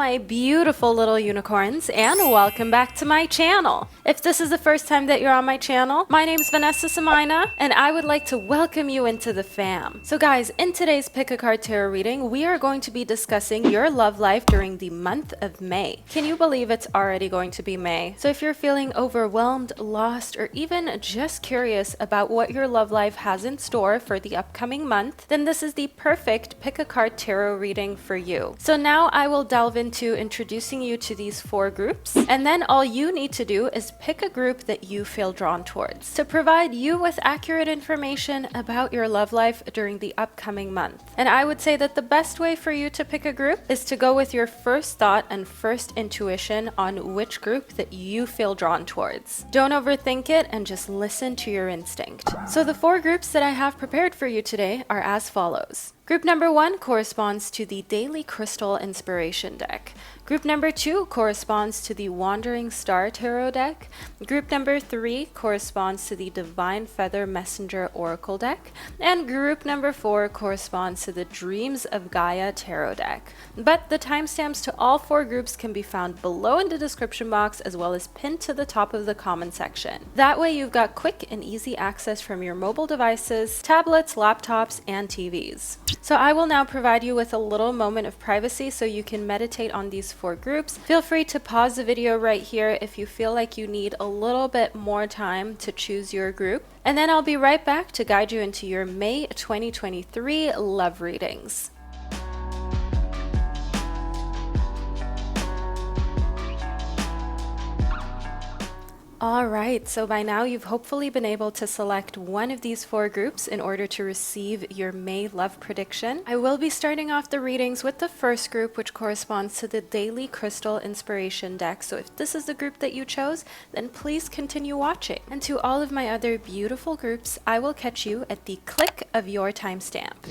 my beautiful little unicorns, and welcome back to my channel. If this is the first time that you're on my channel, my name's Vanessa Samina, and I would like to welcome you into the fam. So guys, in today's Pick a Card Tarot reading, we are going to be discussing your love life during the month of May. Can you believe it's already going to be May? So if you're feeling overwhelmed, lost, or even just curious about what your love life has in store for the upcoming month, then this is the perfect Pick a Card Tarot reading for you. So now I will delve into introducing you to these 4 groups, and then all you need to do is pick a group that you feel drawn towards to provide you with accurate information about your love life during the upcoming month. And I would say that the best way for you to pick a group is to go with your first thought and first intuition on which group that you feel drawn towards. Don't overthink it and just listen to your instinct. So the 4 groups that I have prepared for you today are as follows. Group number 1 corresponds to the Daily Crystal Inspiration deck. Group number 2 corresponds to the Wandering Star Tarot deck. Group number 3 corresponds to the Divine Feather Messenger Oracle deck. And group number 4 corresponds to the Dreams of Gaia Tarot deck. But the timestamps to all 4 groups can be found below in the description box, as well as pinned to the top of the comment section. That way you've got quick and easy access from your mobile devices, tablets, laptops, and TVs. So I will now provide you with a little moment of privacy so you can meditate on these 4 groups. Feel free to pause the video right here if you feel like you need a little bit more time to choose your group. And then I'll be right back to guide you into your May 2023 love readings. Alright, so by now you've hopefully been able to select one of these 4 groups in order to receive your May love prediction. I will be starting off the readings with the first group, which corresponds to the Daily Crystal Inspiration deck. So if this is the group that you chose, then please continue watching. And to all of my other beautiful groups, I will catch you at the click of your timestamp.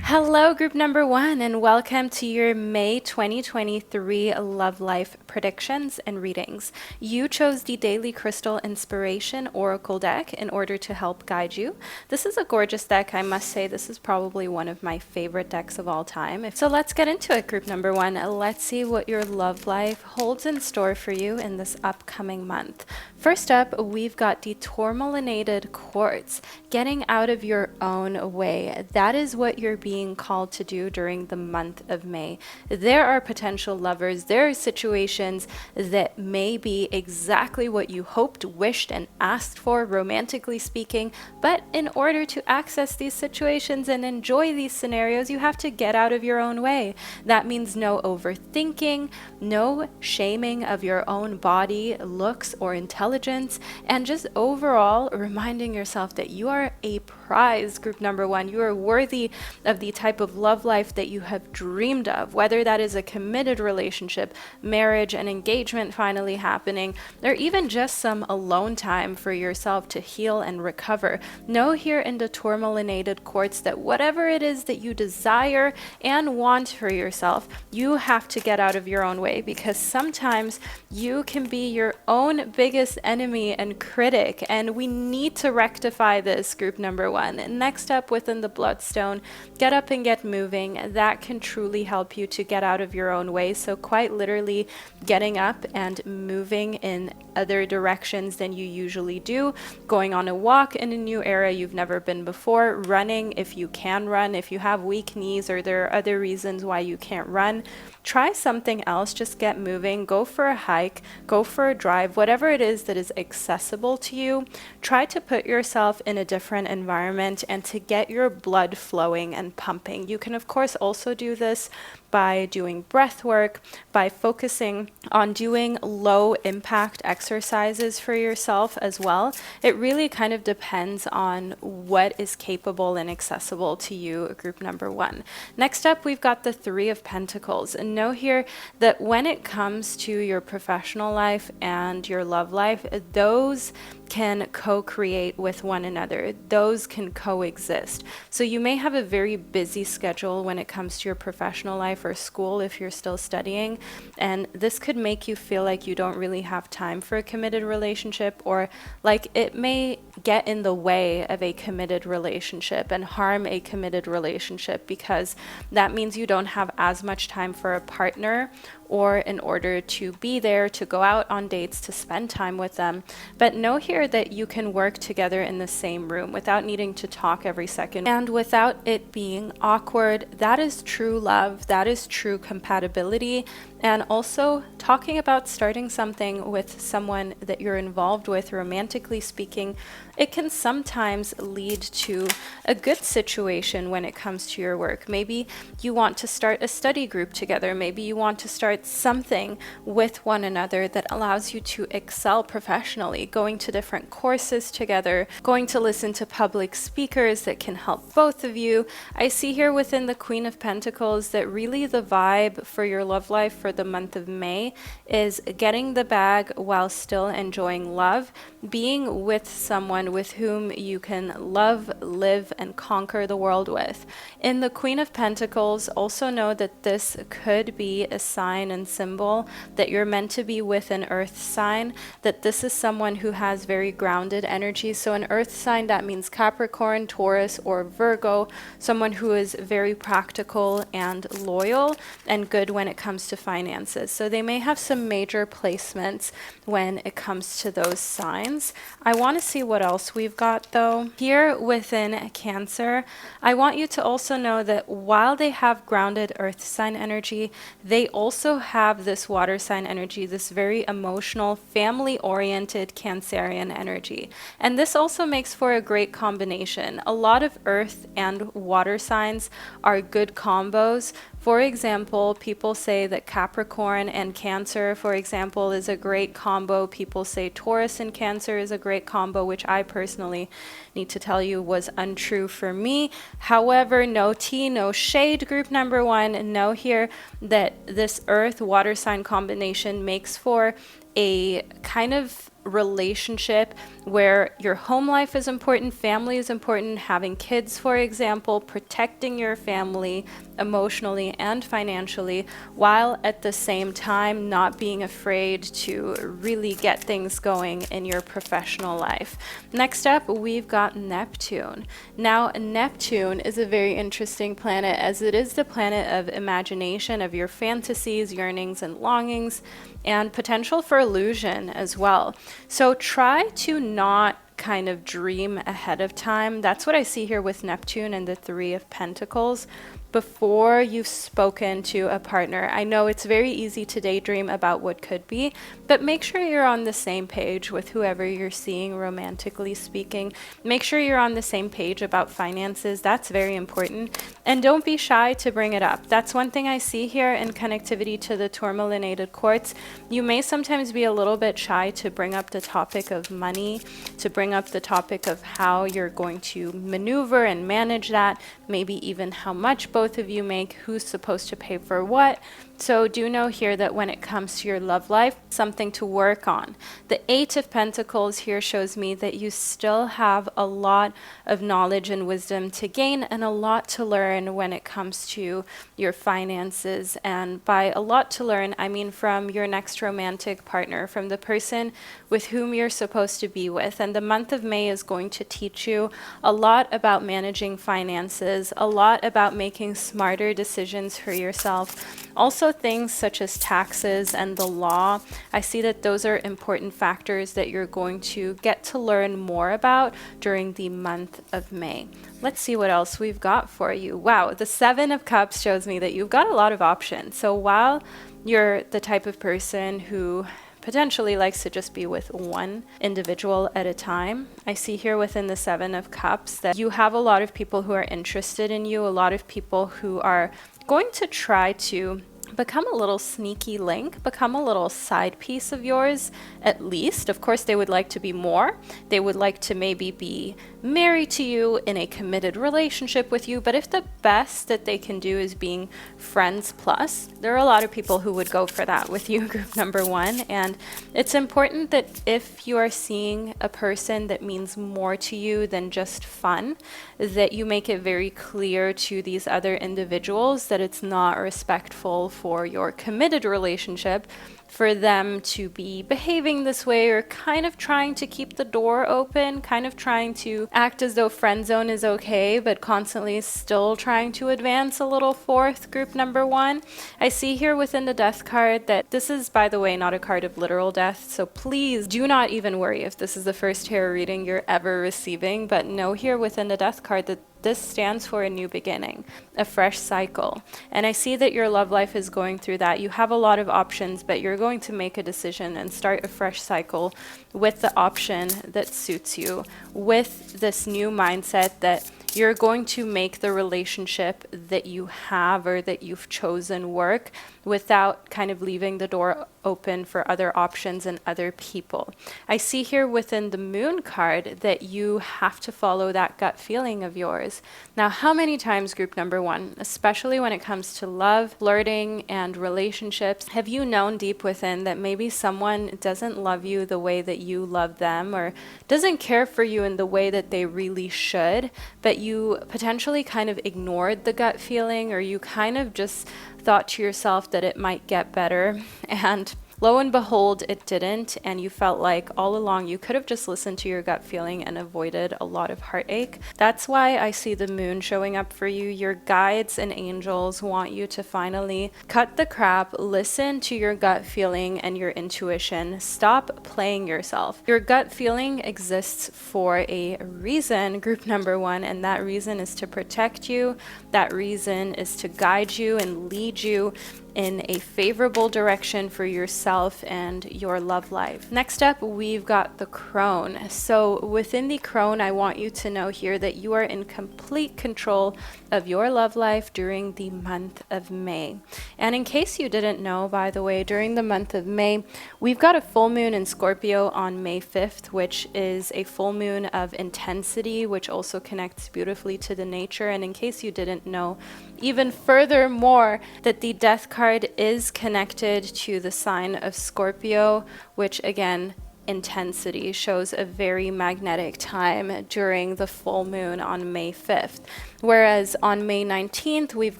Hello, group number 1, and welcome to your May 2023 love life predictions and readings. You chose the Daily Crystal Inspiration Oracle deck in order to help guide you. This is a gorgeous deck. I must say this is probably one of my favorite decks of all time. So let's get into it, group number 1. Let's see what your love life holds in store for you in this upcoming month. First up, we've got the tourmalinated quartz. Getting out of your own way. That is what you're being called to do during the month of May. There are potential lovers, there are situations that may be exactly what you hoped, wished, and asked for, romantically speaking, but in order to access these situations and enjoy these scenarios, you have to get out of your own way. That means no overthinking, no shaming of your own body, looks, or intelligence, and just overall reminding yourself that you are a prize, group number 1. You are worthy of the type of love life that you have dreamed of, whether that is a committed relationship, marriage, an engagement finally happening, or even just some alone time for yourself to heal and recover. Know here in the tourmalinated quartz that whatever it is that you desire and want for yourself, you have to get out of your own way, because sometimes you can be your own biggest enemy and critic, and we need to rectify this, group number 1. Next up, within the bloodstone, get up and get moving. That can truly help you to get out of your own way. So quite literally getting up and moving in other directions than you usually do, going on a walk in a new area you've never been before, running if you can run. If you have weak knees or there are other reasons why you can't run, try something else. Just get moving, go for a hike, go for a drive, whatever it is that is accessible to you. Try to put yourself in a different environment and to get your blood flowing and pumping. You can of course also do this by doing breath work, by focusing on doing low impact exercises for yourself as well. It really kind of depends on what is capable and accessible to you, group number 1. Next up, we've got the 3 of Pentacles. And know here that when it comes to your professional life and your love life, those can co-create with one another. Those can coexist. So you may have a very busy schedule when it comes to your professional life or school if you're still studying, and this could make you feel like you don't really have time for a committed relationship, or like it may get in the way of a committed relationship and harm a committed relationship, because that means you don't have as much time for a partner, or in order to be there, to go out on dates, to spend time with them. But know here that you can work together in the same room without needing to talk every second and without it being awkward. That is true love. That is true compatibility. And also talking about starting something with someone that you're involved with, romantically speaking, it can sometimes lead to a good situation when it comes to your work. Maybe you want to start a study group together. Maybe you want to start something with one another that allows you to excel professionally, going to different courses together, going to listen to public speakers that can help both of you. I see here within the Queen of Pentacles that really the vibe for your love life for the month of May is getting the bag while still enjoying love, being with someone with whom you can love, live, and conquer the world with. In the Queen of Pentacles, also know that this could be a sign and symbol that you're meant to be with an earth sign, that this is someone who has very grounded energy. So an earth sign, that means Capricorn, Taurus, or Virgo, someone who is very practical and loyal and good when it comes to finances. So they may have some major placements when it comes to those signs. I want to see what else we've got though. Here within Cancer, I want you to also know that while they have grounded earth sign energy, they also have this water sign energy, this very emotional, family-oriented Cancerian energy. And this also makes for a great combination. A lot of earth and water signs are good combos. For example, people say that Capricorn and Cancer, for example, is a great combo. People say Taurus and Cancer is a great combo, which I personally need to tell you was untrue for me. However, no tea, no shade, group number one. Know here that this earth water sign combination makes for a kind of relationship where your home life is important, family is important, having kids, for example, protecting your family emotionally and financially, while at the same time not being afraid to really get things going in your professional life. Next up, we've got Neptune. Now, Neptune is a very interesting planet, as it is the planet of imagination, of your fantasies, yearnings, and longings, and potential for illusion as well. So try to not kind of dream ahead of time. That's what I see here with Neptune and the Three of Pentacles. Before you've spoken to a partner, I know it's very easy to daydream about what could be, but make sure you're on the same page with whoever you're seeing, romantically speaking. Make sure you're on the same page about finances. That's very important. And don't be shy to bring it up. That's one thing I see here in connectivity to the tourmalinated quartz. You may sometimes be a little bit shy to bring up the topic of money, to bring up the topic of how you're going to maneuver and manage that, maybe even how much both of you make, who's supposed to pay for what. So do know here that when it comes to your love life, something to work on. The Eight of Pentacles here shows me that you still have a lot of knowledge and wisdom to gain and a lot to learn when it comes to your finances. And by a lot to learn, I mean from your next romantic partner, from the person with whom you're supposed to be with. And the month of May is going to teach you a lot about managing finances, a lot about making smarter decisions for yourself. Also things such as taxes and the law. I see that those are important factors that you're going to get to learn more about during the month of May. Let's see what else we've got for you. Wow, the Seven of Cups shows me that you've got a lot of options. So while you're the type of person who potentially likes to just be with one individual at a time, I see here within the Seven of Cups that you have a lot of people who are interested in you, a lot of people who are going to try to become a little sneaky link, become a little side piece of yours, at least. Of course, they would like to be more. They would like to maybe be married to you, in a committed relationship with you. But if the best that they can do is being friends plus, there are a lot of people who would go for that with you, group number one. And it's important that if you are seeing a person that means more to you than just fun, that you make it very clear to these other individuals that it's not respectful for your committed relationship for them to be behaving this way, or kind of trying to keep the door open, kind of trying to act as though friend zone is okay, but constantly still trying to advance a little forth, group number one. I see here within the death card that this is, by the way, not a card of literal death, so please do not even worry if this is the first tarot reading you're ever receiving, but know here within the death card that this stands for a new beginning, a fresh cycle. And I see that your love life is going through that. You have a lot of options, but you're going to make a decision and start a fresh cycle with the option that suits you, with this new mindset that you're going to make the relationship that you have or that you've chosen work without kind of leaving the door open for other options and other people. I see here within the moon card that you have to follow that gut feeling of yours. Now, how many times, group number one, especially when it comes to love, flirting, and relationships, have you known deep within that maybe someone doesn't love you the way that you love them, or doesn't care for you in the way that they really should, but you potentially kind of ignored the gut feeling, or you kind of just thought to yourself that it might get better, and lo and behold, it didn't, and you felt like all along you could have just listened to your gut feeling and avoided a lot of heartache. That's why I see the moon showing up for you. Your guides and angels want you to finally cut the crap, listen to your gut feeling and your intuition. Stop playing yourself. Your gut feeling exists for a reason, group number one, and that reason is to protect you. That reason is to guide you and lead you in a favorable direction for yourself and your love life. Next up, we've got the crone. So within the crone, I want you to know here that you are in complete control of your love life during the month of May. And in case you didn't know, by the way, during the month of May, we've got a full moon in Scorpio on May 5th, which is a full moon of intensity, which also connects beautifully to the nature. And in case you didn't know, even furthermore, that the death card is connected to the sign of Scorpio, which again, intensity shows a very magnetic time during the full moon on May 5th. Whereas on May 19th, we've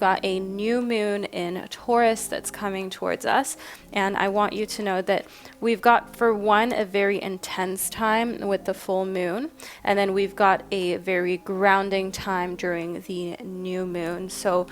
got a new moon in Taurus that's coming towards us. And I want you to know that we've got, for one, a very intense time with the full moon. And then we've got a very grounding time during the new moon. So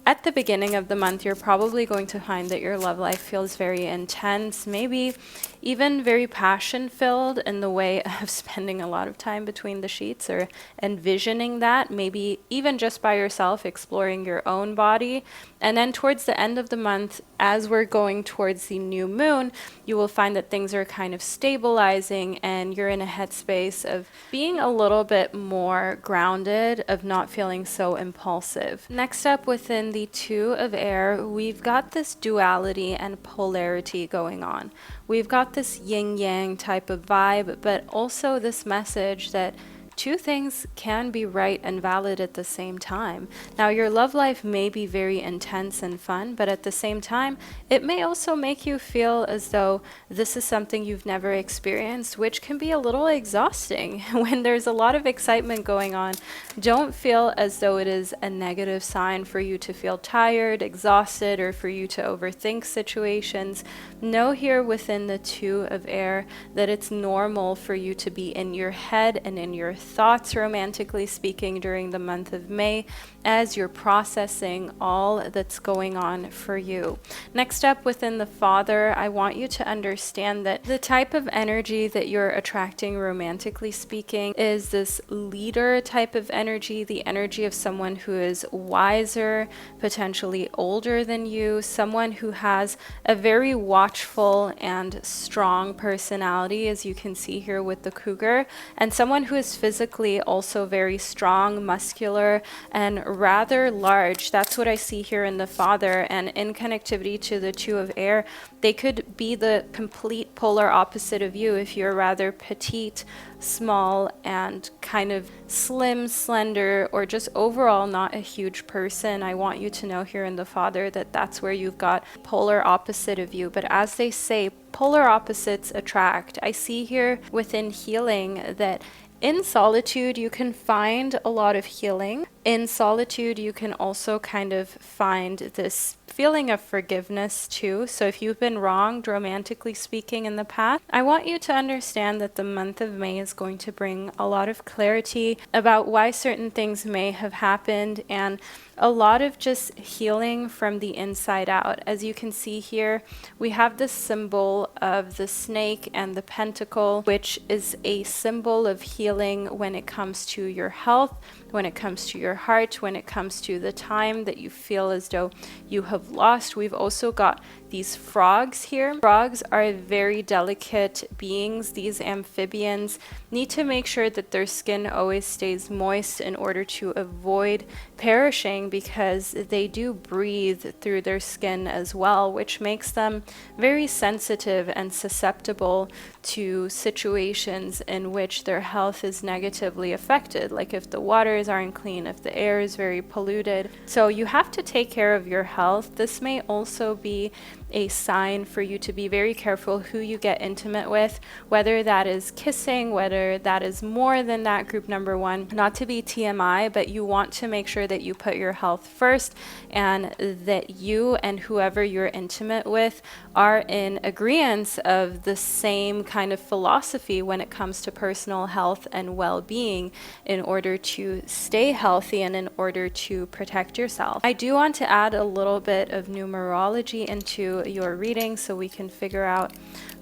at the beginning of the month, you're probably going to find that your love life feels very intense, maybe even very passion-filled in the way of spending a lot of time between the sheets, or envisioning that, maybe even just by yourself, exploring your own body. And then towards the end of the month, as we're going towards the new moon, you will find that things are kind of stabilizing and you're in a headspace of being a little bit more grounded, of not feeling so impulsive. Next up, within the two of air, we've got this duality and polarity going on. We've got this yin-yang type of vibe, but also this message that two things can be right and valid at the same time. Now, your love life may be very intense and fun, but at the same time, it may also make you feel as though this is something you've never experienced, which can be a little exhausting. When there's a lot of excitement going on, don't feel as though it is a negative sign for you to feel tired, exhausted, or for you to overthink situations. Know here within the two of air that it's normal for you to be in your head and in your thoughts, romantically speaking, during the month of May, as you're processing all that's going on for you. Next up, within the father, I want you to understand that the type of energy that you're attracting, romantically speaking, is this leader type of energy, the energy of someone who is wiser, potentially older than you, someone who has a very watchful and strong personality, as you can see here with the cougar, and someone who is physically also very strong, muscular, and rather large. That's what I see here in the father. And in connectivity to the two of air, they could be the complete polar opposite of you. If you're rather petite, small, and kind of slim, slender, or just overall not a huge person, I want you to know here in the father that that's where you've got polar opposite of you. But as they say, polar opposites attract. I see here within healing that in solitude, you can find a lot of healing. In solitude, you can also kind of find this feeling of forgiveness too. So if you've been wronged, romantically speaking, in the past, I want you to understand that the month of May is going to bring a lot of clarity about why certain things may have happened, and a lot of just healing from the inside out. As you can see here, we have this symbol of the snake and the pentacle, which is a symbol of healing when it comes to your health, when it comes to your heart, when it comes to the time that you feel as though you have lost. We've also got these frogs here. Frogs are very delicate beings. These amphibians need to make sure that their skin always stays moist in order to avoid perishing, because they do breathe through their skin as well, which makes them very sensitive and susceptible to situations in which their health is negatively affected, like if the waters aren't clean, if the air is very polluted. So you have to take care of your health. This may also be a sign for you to be very careful who you get intimate with, whether that is kissing, whether that is more than that, group number one. Not to be TMI, but you want to make sure that you put your health first, and that you and whoever you're intimate with are in agreement of the same kind of philosophy when it comes to personal health and well-being, in order to stay healthy and in order to protect yourself. I do want to add a little bit of numerology into your reading so we can figure out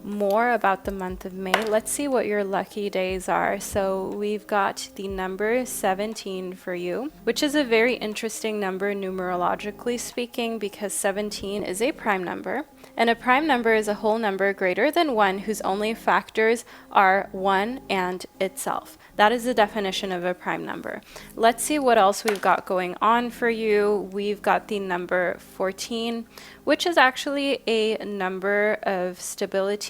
more about the month of May. Let's see what your lucky days are. So we've got the number 17 for you, which is a very interesting number numerologically speaking, because 17 is a prime number, and a prime number is a whole number greater than 1 whose only factors are 1 and itself. That is the definition of a prime number. Let's see what else we've got going on for you. We've got the number 14, which is actually a number of stability,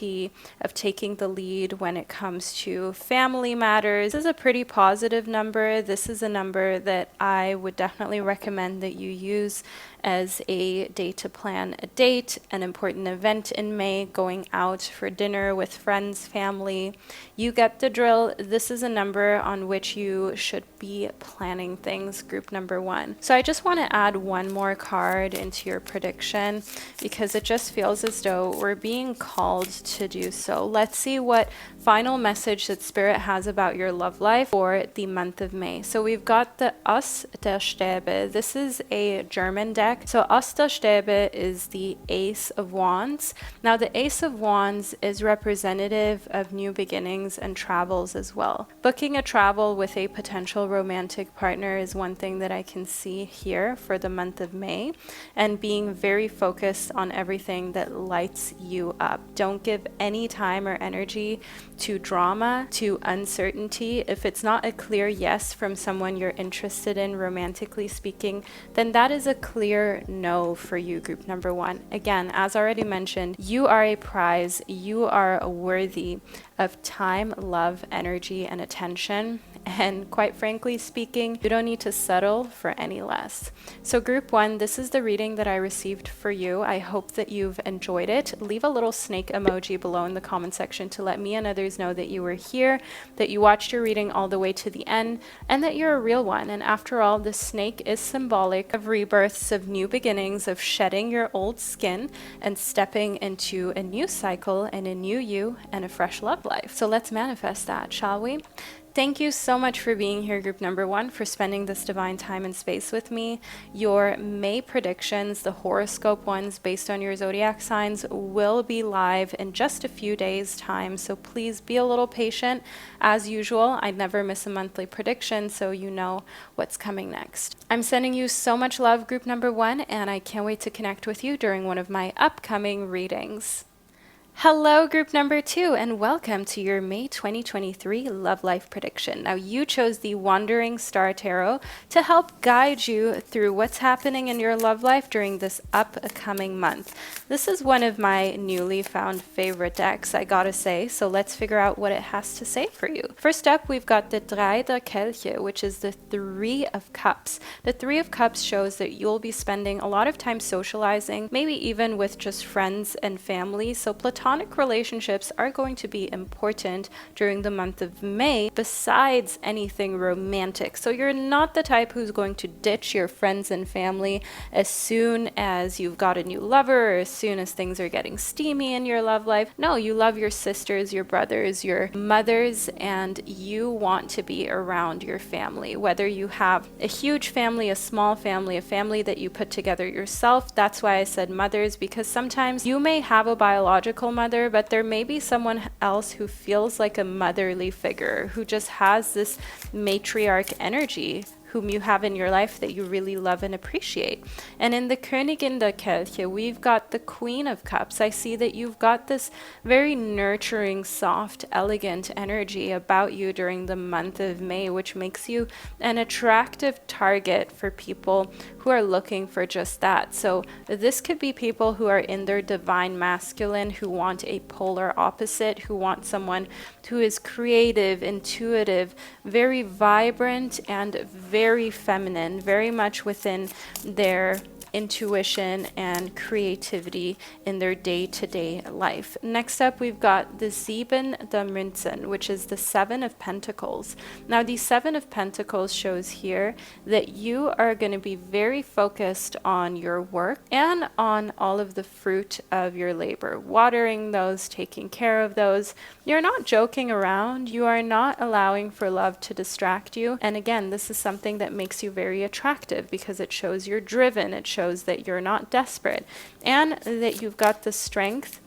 of taking the lead when it comes to family matters. This is a pretty positive number. This is a number that I would definitely recommend that you use as a day to plan a date, an important event in May, going out for dinner with friends, family. You get the drill. This is a number on which you should be planning things, group number 1. So I just want to add one more card into your prediction, because it just feels as though we're being called to do so. Let's see what final message that Spirit has about your love life for the month of May. So we've got the Ass der Stäbe. This is a German deck. So Ass der Stäbe is the Ace of Wands. Now the Ace of Wands is representative of new beginnings and travels as well. Booking a travel with a potential romantic partner is one thing that I can see here for the month of May, and being very focused on everything that lights you up. Don't give any time or energy to drama, to uncertainty. If it's not a clear yes from someone you're interested in, romantically speaking, then that is a clear no for you, group number 1. Again, as already mentioned, you are a prize. You are worthy of time, love, energy, and attention. And quite frankly speaking, you don't need to settle for any less. So group 1, this is the reading that I received for you. I hope that you've enjoyed it. Leave a little snake emoji below in the comment section to let me and others know that you were here, that you watched your reading all the way to the end, and that you're a real one. And after all, the snake is symbolic of rebirths, of new beginnings, of shedding your old skin and stepping into a new cycle and a new you and a fresh love life. So let's manifest that, shall we? Thank you so much for being here, group number 1, for spending this divine time and space with me. Your May predictions, the horoscope ones based on your zodiac signs, will be live in just a few days' time. So please be a little patient. As usual, I never miss a monthly prediction, so you know what's coming next. I'm sending you so much love, group number 1, and I can't wait to connect with you during one of my upcoming readings. Hello, group number 2, and welcome to your May 2023 Love Life prediction. Now, you chose the Wandering Star Tarot to help guide you through what's happening in your love life during this upcoming month. This is one of my newly found favorite decks, I gotta say, so let's figure out what it has to say for you. First up, we've got the Drei der Kelche, which is the 3 of Cups. The 3 of Cups shows that you'll be spending a lot of time socializing, maybe even with just friends and family, so platonic platonic relationships are going to be important during the month of May besides anything romantic. So you're not the type who's going to ditch your friends and family as soon as you've got a new lover or as soon as things are getting steamy in your love life. No, you love your sisters, your brothers, your mothers, and you want to be around your family. Whether you have a huge family, a small family, a family that you put together yourself. That's why I said mothers, because sometimes you may have a biological mother, but there may be someone else who feels like a motherly figure, who just has this matriarch energy, whom you have in your life that you really love and appreciate. And in the Königin der Kelche, we've got the Queen of Cups. I see that you've got this very nurturing, soft, elegant energy about you during the month of May, which makes you an attractive target for people who are looking for just that. So this could be people who are in their divine masculine, who want a polar opposite, who want someone who is creative, intuitive, very vibrant, and very feminine, very much within their intuition and creativity in their day-to-day life. Next up, we've got the Sieben der Münzen, which is the Seven of Pentacles. Now, the Seven of Pentacles shows here that you are going to be very focused on your work and on all of the fruit of your labor, watering those, taking care of those. You're not joking around. You are not allowing for love to distract you. And again, this is something that makes you very attractive because it shows you're driven. It shows that you're not desperate and that you've got the strength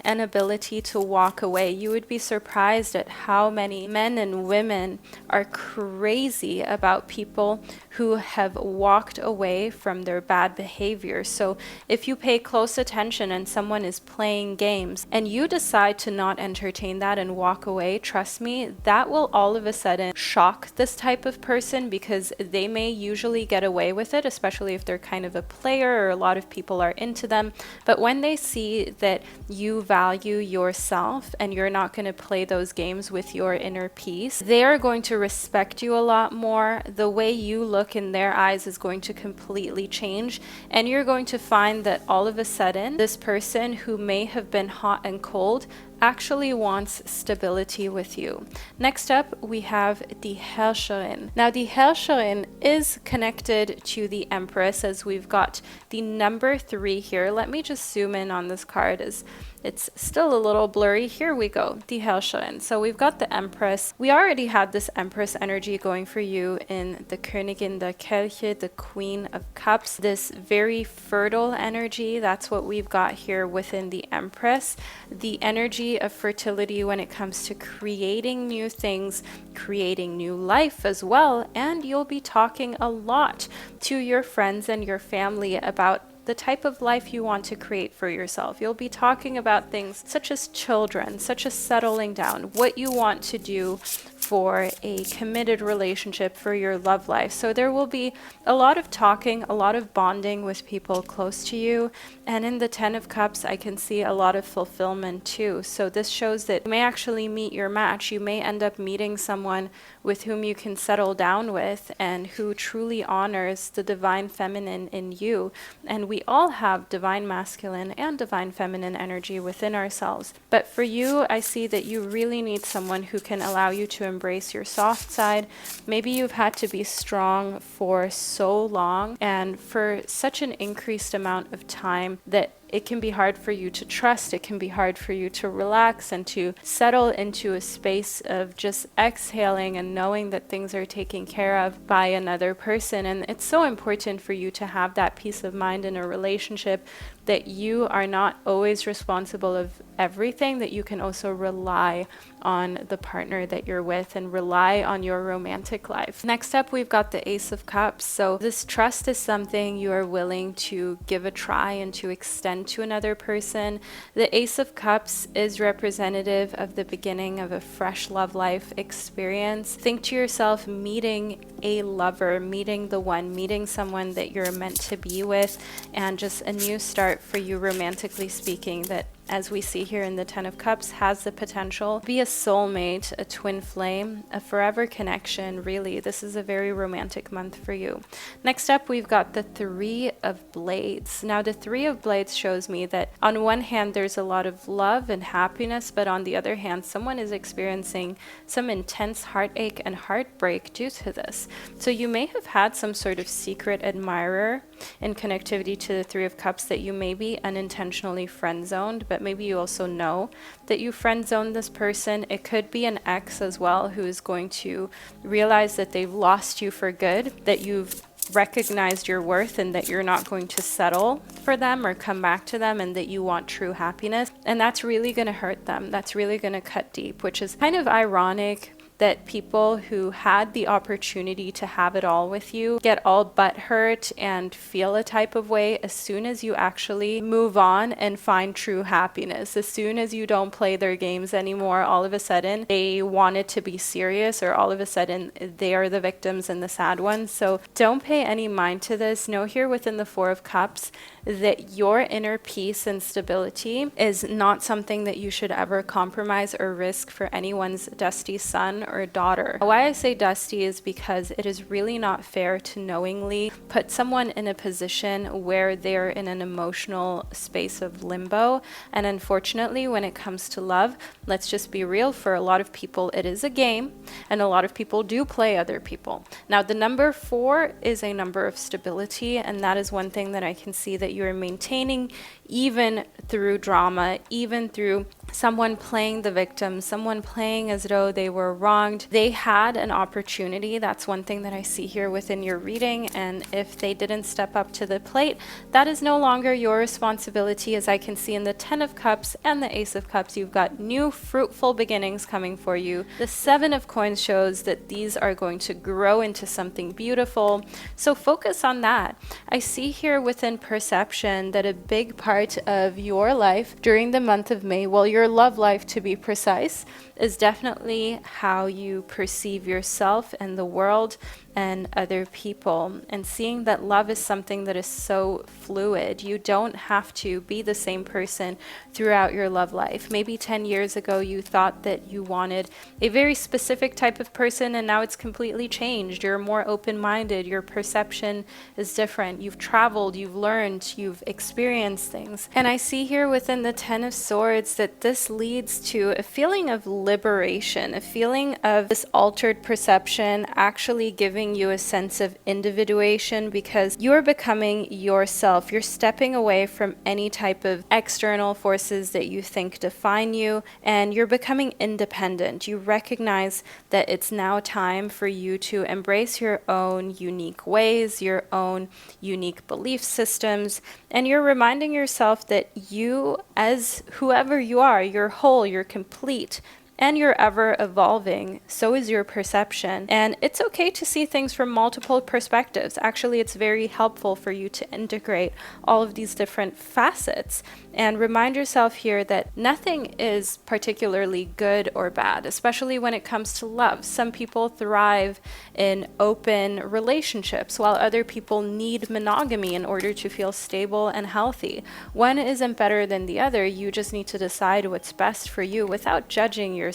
and ability to walk away. You would be surprised at how many men and women are crazy about people who have walked away from their bad behavior. So if you pay close attention and someone is playing games and you decide to not entertain that and walk away, trust me, that will all of a sudden shock this type of person, because they may usually get away with it, especially if they're kind of a player or a lot of people are into them. But when they see that you value yourself and you're not going to play those games with your inner peace, they are going to respect you a lot more. The way you look in their eyes is going to completely change, and you're going to find that all of a sudden this person who may have been hot and cold actually wants stability with you. Next up, we have the Herrscherin. Now, the Herrscherin is connected to the Empress, as we've got the number 3 here. Let me just zoom in on this card, as it's still a little blurry. Here we go, the Herrscherin. So we've got the Empress. We already had this Empress energy going for you in the Königin der Kelche, the Queen of Cups, this very fertile energy. That's what we've got here within the Empress. The energy of fertility when it comes to creating new things, creating new life as well. And you'll be talking a lot to your friends and your family about the type of life you want to create for yourself. You'll be talking about things such as children, such as settling down, what you want to do for a committed relationship, for your love life. So there will be a lot of talking, a lot of bonding with people close to you. And in the 10 of Cups, I can see a lot of fulfillment too. So this shows that you may actually meet your match. You may end up meeting someone with whom you can settle down with and who truly honors the divine feminine in you. And we all have divine masculine and divine feminine energy within ourselves. But for you, I see that you really need someone who can allow you to embrace your soft side. Maybe you've had to be strong for so long and for such an increased amount of time that it can be hard for you to trust. It can be hard for you to relax and to settle into a space of just exhaling and knowing that things are taken care of by another person. And it's so important for you to have that peace of mind in a relationship, that you are not always responsible of everything, that you can also rely on the partner that you're with and rely on your romantic life. Next up, we've got the Ace of Cups. So this trust is something you are willing to give a try and to extend to another person. The Ace of Cups is representative of the beginning of a fresh love life experience. Think to yourself, meeting a lover, meeting the one, meeting someone that you're meant to be with, and just a new start for you romantically speaking, that as we see here in the Ten of Cups, has the potential to be a soulmate, a twin flame, a forever connection. Really, this is a very romantic month for you. Next up, we've got the Three of Blades. Now, the Three of Blades shows me that on one hand, there's a lot of love and happiness, but on the other hand, someone is experiencing some intense heartache and heartbreak due to this. So you may have had some sort of secret admirer in connectivity to the Three of Cups that you maybe unintentionally friend-zoned, but maybe you also know that you friend-zoned this person. It could be an ex as well who is going to realize that they've lost you for good, that you've recognized your worth and that you're not going to settle for them or come back to them, and that you want true happiness. And that's really going to hurt them. That's really going to cut deep, which is kind of ironic that people who had the opportunity to have it all with you get all butthurt and feel a type of way as soon as you actually move on and find true happiness. As soon as you don't play their games anymore, all of a sudden they want it to be serious, or all of a sudden they are the victims and the sad ones. So don't pay any mind to this. Know here within the Four of Cups that your inner peace and stability is not something that you should ever compromise or risk for anyone's dusty son or daughter. Why I say dusty is because it is really not fair to knowingly put someone in a position where they're in an emotional space of limbo. And unfortunately, when it comes to love, let's just be real, for a lot of people it is a game, and a lot of people do play other people. Now, the number 4 is a number of stability, and that is one thing that I can see that you are maintaining even through drama, even through someone playing the victim, someone playing as though they were wronged. They had an opportunity. That's one thing that I see here within your reading. And if they didn't step up to the plate, that is no longer your responsibility. As I can see in the Ten of Cups and the Ace of Cups, you've got new fruitful beginnings coming for you. The Seven of Coins shows that these are going to grow into something beautiful. So focus on that. I see here within perception that a big part of your life during the month of May, well, your love life to be precise, is definitely how you perceive yourself and the world and other people, and seeing that love is something that is so fluid. You don't have to be the same person throughout your love life. Maybe 10 years ago you thought that you wanted a very specific type of person, and now it's completely changed. You're more open-minded. Your perception is different. You've traveled, you've learned, you've experienced things. And I see here within the Ten of Swords that this leads to a feeling of liberation, a feeling of this altered perception actually giving you a sense of individuation, because you're becoming yourself. You're stepping away from any type of external forces that you think define you, and you're becoming independent. You recognize that it's now time for you to embrace your own unique ways, your own unique belief systems, and you're reminding yourself that you, as whoever you are, you're whole, you're complete, and you're ever evolving. So is your perception. And it's okay to see things from multiple perspectives. Actually, it's very helpful for you to integrate all of these different facets and remind yourself here that nothing is particularly good or bad, especially when it comes to love. Some people thrive in open relationships, while other people need monogamy in order to feel stable and healthy. One isn't better than the other. You just need to decide what's best for you without judging yourself.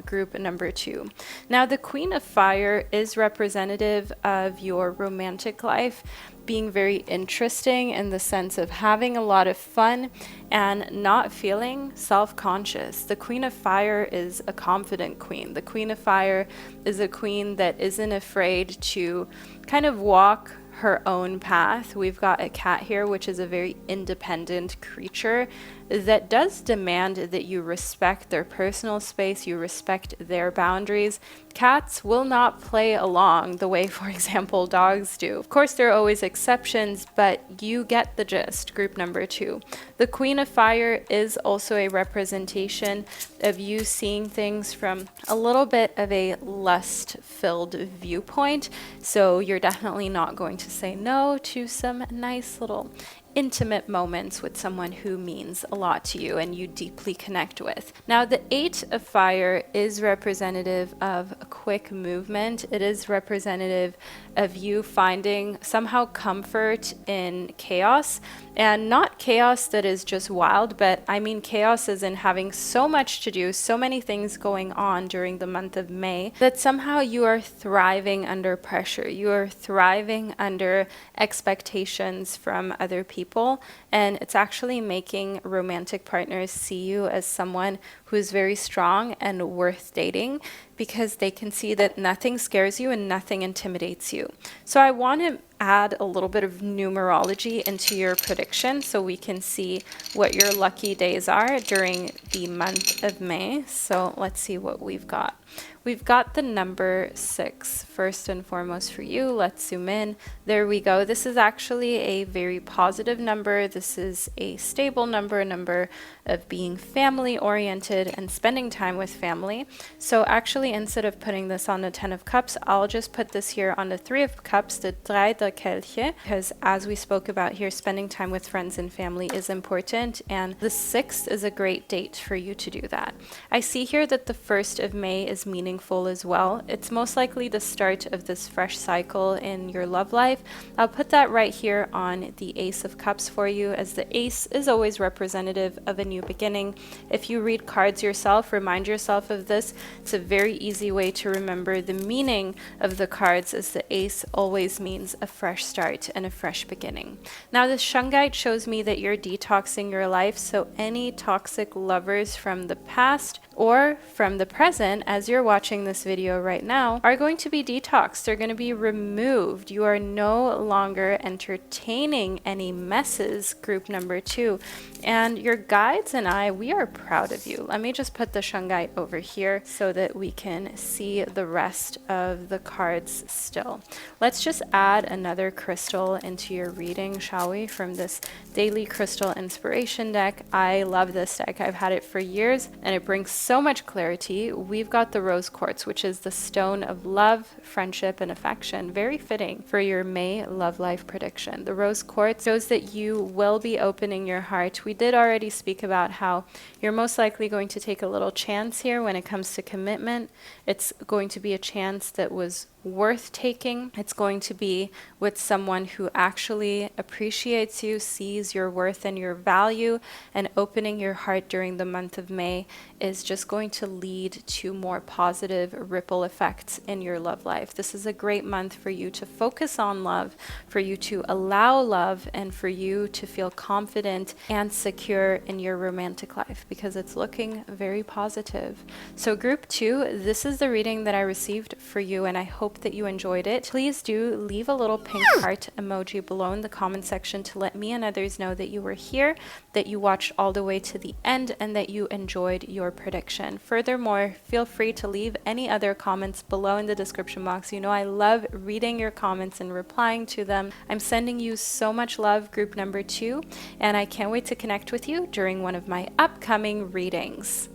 Group number 2. Now, the Queen of Fire is representative of your romantic life being very interesting in the sense of having a lot of fun and not feeling self-conscious. The Queen of Fire is a confident queen. The Queen of Fire is a queen that isn't afraid to kind of walk her own path. We've got a cat here, which is a very independent creature that does demand that you respect their personal space, you respect their boundaries. Cats will not play along the way, for example, dogs do. Of course, there are always exceptions, but you get the gist. Group number 2. The Queen of Fire is also a representation of you seeing things from a little bit of a lust-filled viewpoint. So you're definitely not going to say no to some nice little intimate moments with someone who means a lot to you and you deeply connect with. Now, the Eight of Fire is representative of a quick movement. It is representative of you finding somehow comfort in chaos, and not chaos that is just wild, but I mean chaos as in having so much to do, so many things going on during the month of May, that somehow you are thriving under pressure. You are thriving under expectations from other people, and it's actually making romantic partners see you as someone who is very strong and worth dating, because they can see that nothing scares you and nothing intimidates you. So I want to add a little bit of numerology into your prediction so we can see what your lucky days are during the month of May. So let's see what we've got. We've got the number 6 first and foremost for you. Let's zoom in. There we go. This is actually a very positive number. This is a stable number, a number of being family oriented and spending time with family. So actually, instead of putting this on the 10 of Cups, I'll just put this here on the 3 of Cups, the Drei der Kelche, because as we spoke about here, spending time with friends and family is important, and the 6th is a great date for you to do that. I see here that the 1st of May is meaningful as well. It's most likely the start of this fresh cycle in your love life. I'll put that right here on the Ace of Cups for you, as the Ace is always representative of a new beginning. If you read cards yourself, remind yourself of this. It's a very easy way to remember the meaning of the cards, as the Ace always means a fresh start and a fresh beginning. Now, the Shungite shows me that you're detoxing your life, so any toxic lovers from the past or from the present, as you're watching this video right now, are going to be detoxed. They're going to be removed. You are no longer entertaining any messes, group number 2. And your guides and I, we are proud of you. Let me just put the Shungite over here so that we can see the rest of the cards still. Let's just add another crystal into your reading, shall we, from this Daily Crystal Inspiration deck. I love this deck. I've had it for years, and it brings so much clarity. We've got the Rose Quartz, which is the stone of love, friendship, and affection. Very fitting for your May love life prediction. The Rose Quartz shows that you will be opening your heart. We did already speak about how you're most likely going to take a little chance here when it comes to commitment. It's going to be a chance that was worth taking. It's going to be with someone who actually appreciates you, sees your worth and your value, and opening your heart during the month of May is just going to lead to more positive ripple effects in your love life. This is a great month for you to focus on love, for you to allow love, and for you to feel confident and secure in your romantic life, because it's looking very positive. So group 2, this is the reading that I received for you, and I hope that you enjoyed it. Please do leave a little pink heart emoji below in the comment section to let me and others know that you were here, that you watched all the way to the end, and that you enjoyed your prediction. Furthermore, feel free to leave any other comments below in the description box. You know I love reading your comments and replying to them. I'm sending you so much love, group number 2, and I can't wait to connect with you during one of my upcoming readings.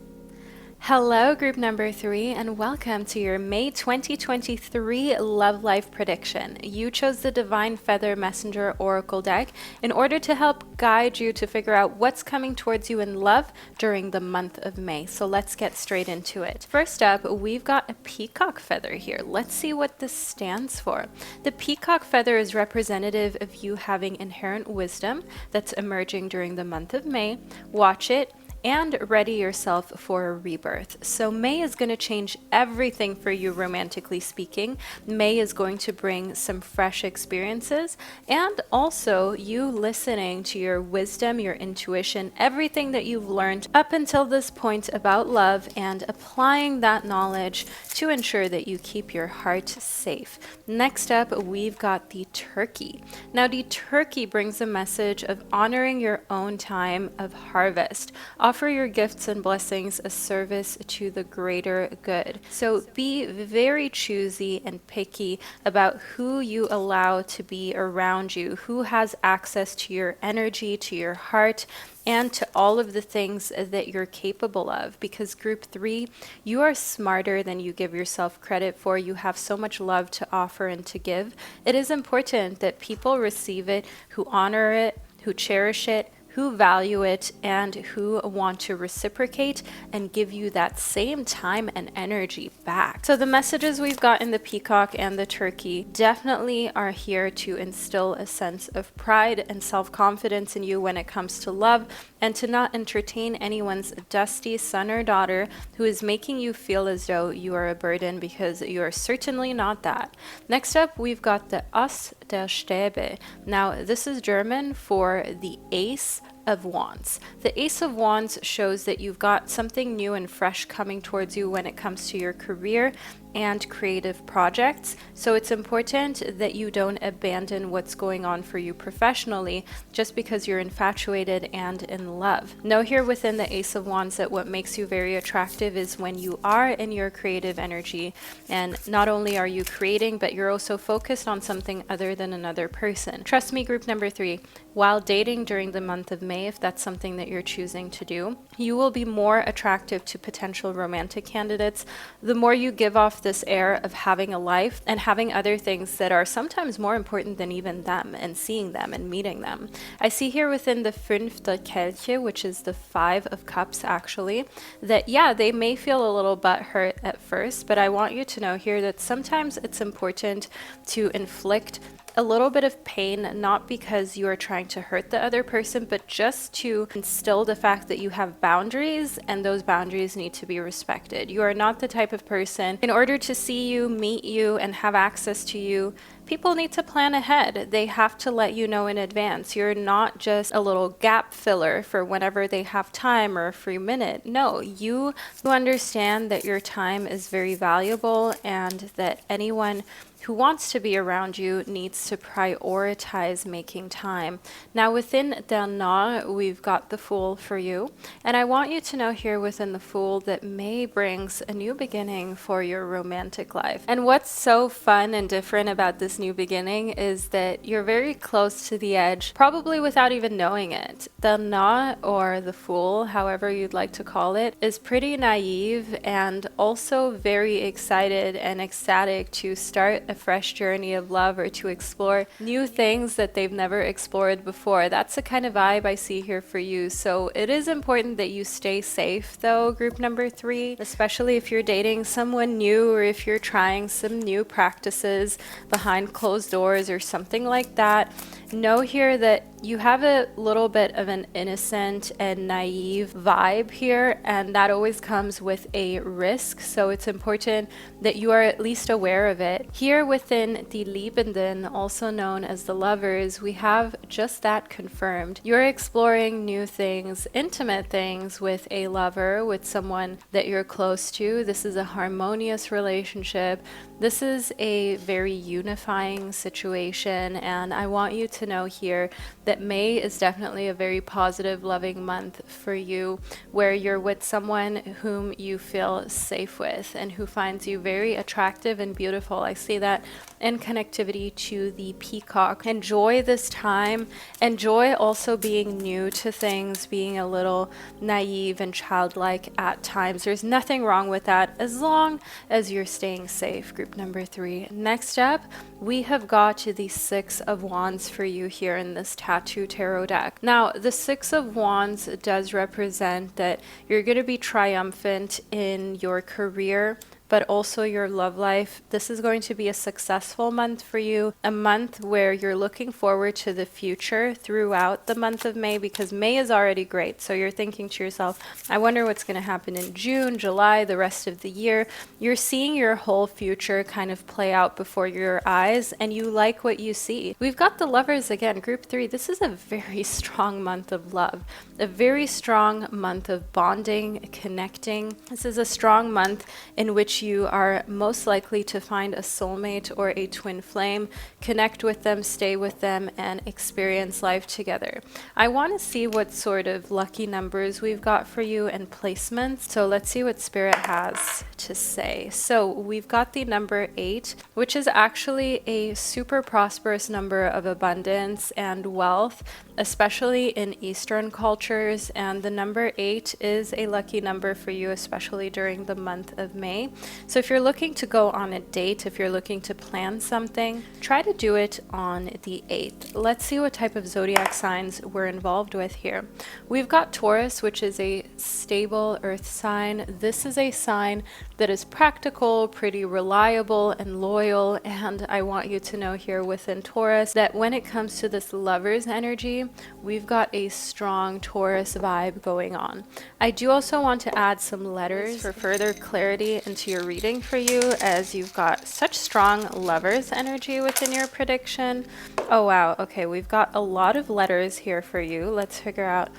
Hello, group number 3, and welcome to your May 2023 Love Life prediction. You chose the Divine Feather Messenger Oracle deck in order to help guide you to figure out what's coming towards you in love during the month of May. So let's get straight into it. First up, we've got a peacock feather here. Let's see what this stands for. The peacock feather is representative of you having inherent wisdom that's emerging during the month of May. Watch it and ready yourself for a rebirth. So May is going to change everything for you, romantically speaking. May is going to bring some fresh experiences, and also you listening to your wisdom, your intuition, everything that you've learned up until this point about love, and applying that knowledge to ensure that you keep your heart safe. Next up, we've got the turkey. Now, the turkey brings a message of honoring your own time of harvest. Offer your gifts and blessings as service to the greater good. So be very choosy and picky about who you allow to be around you, who has access to your energy, to your heart, and to all of the things that you're capable of. Because group 3, you are smarter than you give yourself credit for. You have so much love to offer and to give. It is important that people receive it, who honor it, who cherish it, who value it, and who want to reciprocate and give you that same time and energy back. So the messages we've got in the peacock and the turkey definitely are here to instill a sense of pride and self-confidence in you when it comes to love, and to not entertain anyone's dusty son or daughter who is making you feel as though you are a burden, because you are certainly not that. Next up, we've got the Ass der Stäbe. Now, this is German for the Ace of Wands. The Ace of Wands shows that you've got something new and fresh coming towards you when it comes to your career and creative projects. So it's important that you don't abandon what's going on for you professionally just because you're infatuated and in love. Know here within the Ace of Wands that what makes you very attractive is when you are in your creative energy, and not only are you creating, but you're also focused on something other than another person. Trust me, group number 3, while dating during the month of May, if that's something that you're choosing to do, you will be more attractive to potential romantic candidates the more you give off this air of having a life and having other things that are sometimes more important than even them, and seeing them and meeting them. I see here within the fünfte Kelche, which is the 5 of Cups actually, that yeah, they may feel a little butthurt at first, but I want you to know here that sometimes it's important to inflict a little bit of pain, not because you are trying to hurt the other person, but just to instill the fact that you have boundaries, and those boundaries need to be respected. You are not the type of person, in order to see you, meet you, and have access to you, people need to plan ahead. They have to let you know in advance. You're not just a little gap filler for whenever they have time or a free minute. No, you understand that your time is very valuable, and that anyone who wants to be around you needs to prioritize making time. Now within Der Narr, we've got the Fool for you, and I want you to know here within the Fool that May brings a new beginning for your romantic life. And what's so fun and different about this new beginning is that you're very close to the edge, probably without even knowing it. Der Narr, or the Fool, however you'd like to call it, is pretty naive and also very excited and ecstatic to start a fresh journey of love, or to explore new things that they've never explored before. That's the kind of vibe I see here for you. So it is important that you stay safe though, group number 3, especially if you're dating someone new, or if you're trying some new practices behind closed doors or something like that. Know here that you have a little bit of an innocent and naive vibe here, and that always comes with a risk, so it's important that you are at least aware of it. Here within the Liebenden, also known as the lovers, we have just that confirmed. You're exploring new things, intimate things with a lover, with someone that you're close to. This is a harmonious relationship. This is a very unifying situation, and I want you to know here that May is definitely a very positive, loving month for you, where you're with someone whom you feel safe with and who finds you very attractive and beautiful. I see that in connectivity to the peacock. Enjoy this time. Enjoy also being new to things, being a little naive and childlike at times. There's nothing wrong with that as long as you're staying safe, group number 3. Next up, we have got to the 6 of Wands for you here in this tattoo tarot deck. Now, the 6 of Wands does represent that you're going to be triumphant in your career, but also your love life. This is going to be a successful month for you, a month where you're looking forward to the future throughout the month of May, because May is already great. So you're thinking to yourself, I wonder what's going to happen in June, July, the rest of the year. You're seeing your whole future kind of play out before your eyes, and you like what you see. We've got the lovers again, group 3. This is a very strong month of love, a very strong month of bonding, connecting. This is a strong month in which you are most likely to find a soulmate or a twin flame, connect with them, stay with them, and experience life together. I want to see what sort of lucky numbers we've got for you and placements. So let's see what Spirit has to say. So we've got the number 8, which is actually a super prosperous number of abundance and wealth. especially in Eastern cultures. And the number 8 is a lucky number for you, especially during the month of May. So if you're looking to go on a date, if you're looking to plan something, try to do it on the 8th. Let's see what type of zodiac signs we're involved with here. We've got Taurus, which is a stable earth sign. This is a sign that is practical, pretty reliable and loyal. And I want you to know here within Taurus that when it comes to this lover's energy, we've got a strong Taurus vibe going on. I do also want to add some letters for further clarity into your reading for you, as you've got such strong lover's energy within your prediction. Oh wow, okay, we've got a lot of letters here for you. Let's figure out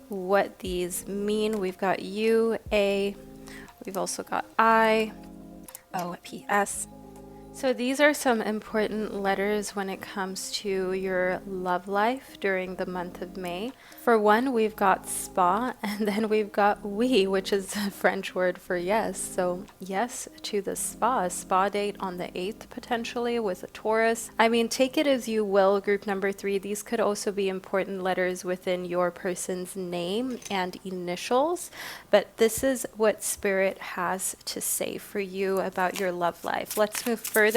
what these mean. We've got U, A, we've also got I, O, P, S. So these are some important letters when it comes to your love life during the month of May. For one, we've got spa, and then we've got oui, which is a French word for yes. So yes to the spa, a spa date on the 8th potentially with a Taurus. I mean, take it as you will, group number 3. These could also be important letters within your person's name and initials, but this is what Spirit has to say for you about your love life. Let's move further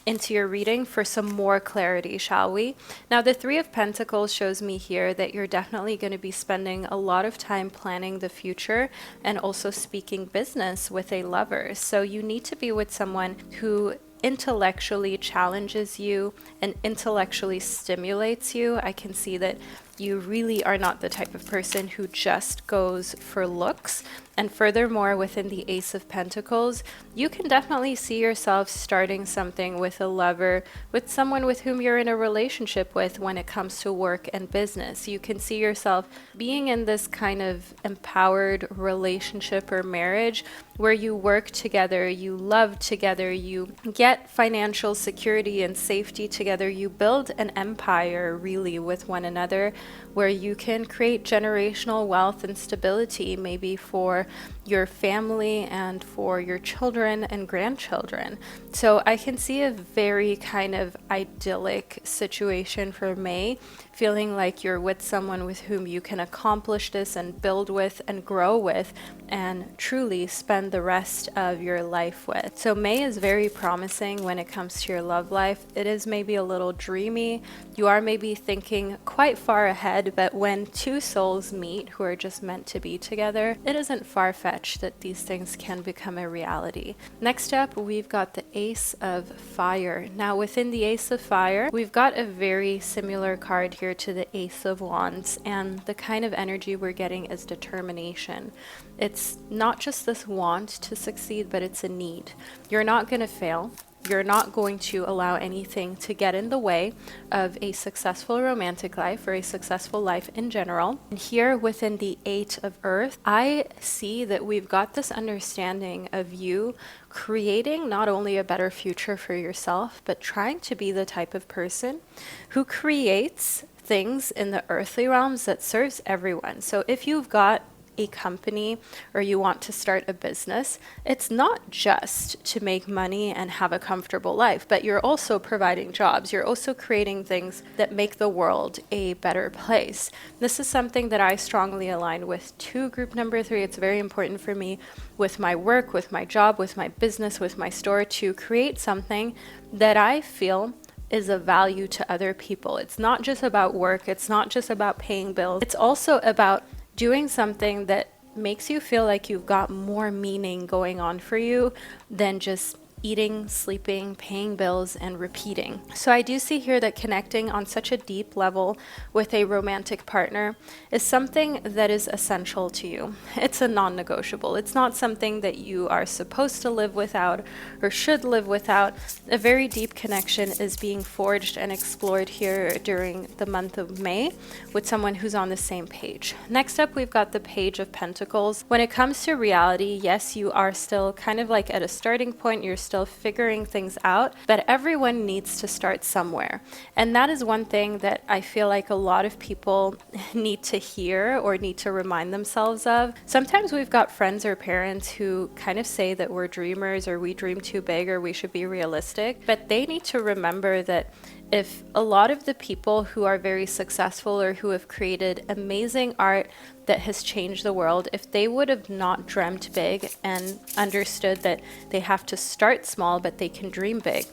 into your reading for some more clarity, shall we? Now, the 3 of Pentacles shows me here that you're definitely going to be spending a lot of time planning the future and also speaking business with a lover. So you need to be with someone who intellectually challenges you and intellectually stimulates you. I can see that you really are not the type of person who just goes for looks. And furthermore, within the Ace of Pentacles, you can definitely see yourself starting something with a lover, with someone with whom you're in a relationship with when it comes to work and business. You can see yourself being in this kind of empowered relationship or marriage where you work together, you love together, you get financial security and safety together, you build an empire really with one another, where you can create generational wealth and stability, maybe for your family and for your children and grandchildren. So I can see a very kind of idyllic situation for May, feeling like you're with someone with whom you can accomplish this and build with and grow with and truly spend the rest of your life with. So May is very promising when it comes to your love life. It is maybe a little dreamy. You are maybe thinking quite far ahead, but when two souls meet who are just meant to be together, it isn't far-fetched that these things can become a reality. Next up, we've got the Ace of Fire. Now within the Ace of Fire, we've got a very similar card here to the Ace of Wands, and the kind of energy we're getting is determination. It's not just this want to succeed, but it's a need. You're not going to fail. You're not going to allow anything to get in the way of a successful romantic life or a successful life in general. And here within the Eight of Earth, I see that we've got this understanding of you creating not only a better future for yourself, but trying to be the type of person who creates things in the earthly realms that serves everyone. So if you've got a company or you want to start a business, it's not just to make money and have a comfortable life, but you're also providing jobs. You're also creating things that make the world a better place. This is something that I strongly align with to group number 3. It's very important for me with my work, with my job, with my business, with my store to create something that I feel is of value to other people. It's not just about work. It's not just about paying bills. It's also about doing something that makes you feel like you've got more meaning going on for you than just eating, sleeping, paying bills, and repeating. So I do see here that connecting on such a deep level with a romantic partner is something that is essential to you. It's a non-negotiable. It's not something that you are supposed to live without or should live without. A very deep connection is being forged and explored here during the month of May with someone who's on the same page. Next up, we've got the Page of Pentacles. When it comes to reality, yes, you are still kind of like at a starting point. You're still figuring things out, but everyone needs to start somewhere. And that is one thing that I feel like a lot of people need to hear or need to remind themselves of. Sometimes we've got friends or parents who kind of say that we're dreamers or we dream too big or we should be realistic, but they need to remember that if a lot of the people who are very successful or who have created amazing art that has changed the world, if they would have not dreamt big and understood that they have to start small but they can dream big,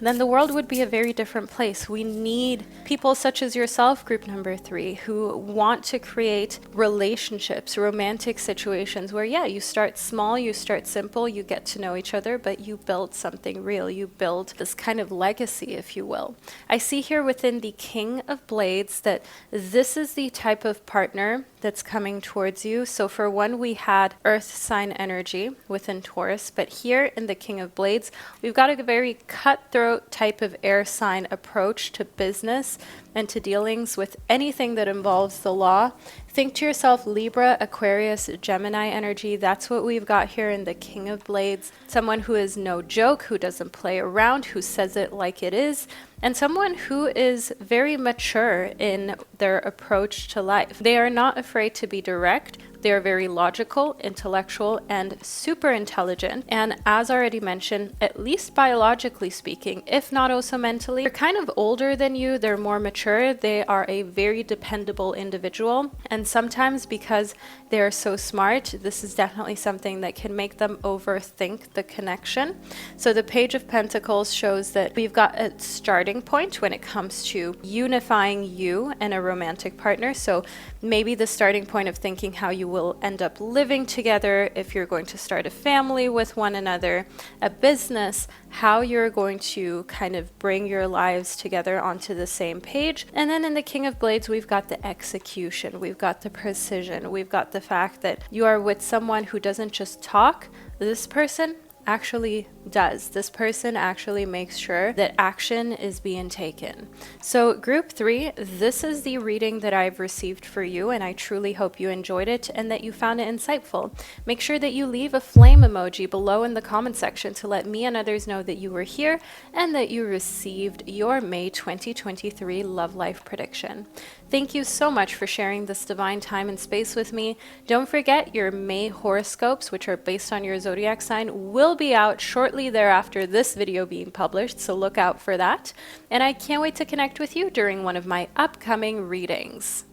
then the world would be a very different place. We need people such as yourself, group number 3, who want to create relationships, romantic situations where, yeah, you start small, you start simple, you get to know each other, but you build something real. You build this kind of legacy, if you will. I see here within the King of Blades that this is the type of partner that's coming towards you. So for one, we had earth sign energy within Taurus, but here in the King of Blades, we've got a very cutthroat type of air sign approach to business and to dealings with anything that involves the law. Think to yourself, Libra, Aquarius, Gemini energy. That's what we've got here in the King of Blades. Someone who is no joke, who doesn't play around, who says it like it is, and someone who is very mature in their approach to life. They are not afraid to be direct. They are very logical, intellectual, and super intelligent. And as already mentioned, at least biologically speaking, if not also mentally, they're kind of older than you, they're more mature, they are a very dependable individual. And sometimes because they're so smart, this is definitely something that can make them overthink the connection. So the Page of Pentacles shows that we've got a starting point when it comes to unifying you and a romantic partner. So maybe the starting point of thinking how you will end up living together, if you're going to start a family with one another, a business, how you're going to kind of bring your lives together onto the same page. And then in the King of Blades, we've got the execution, we've got the precision, we've got the fact that you are with someone who doesn't just talk. This person actually does. This person actually makes sure that action is being taken. So group 3, this is the reading that I've received for you, and I truly hope you enjoyed it and that you found it insightful. Make sure that you leave a flame emoji below in the comment section to let me and others know that you were here and that you received your May 2023 love life prediction. Thank you so much for sharing this divine time and space with me. Don't forget, your May horoscopes, which are based on your zodiac sign, will be out shortly thereafter this video being published, so look out for that. And I can't wait to connect with you during one of my upcoming readings.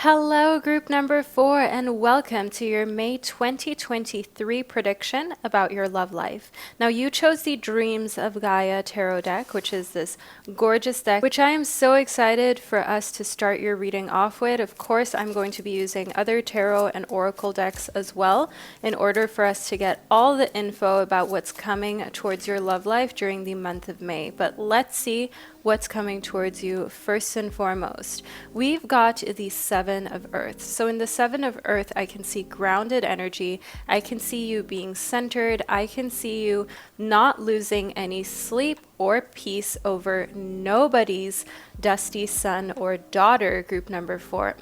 Hello, group number 4, and welcome to your May 2023 prediction about your love life. Now, you chose the Dreams of Gaia tarot deck, which is this gorgeous deck, which I am so excited for us to start your reading off with. Of course, I'm going to be using other tarot and oracle decks as well in order for us to get all the info about what's coming towards your love life during the month of May. But let's see what's coming towards you first and foremost. We've got the 7 of Earth. So in the 7 of Earth, I can see grounded energy. I can see you being centered. I can see you not losing any sleep or peace over nobody's dusty son or daughter, group number 4.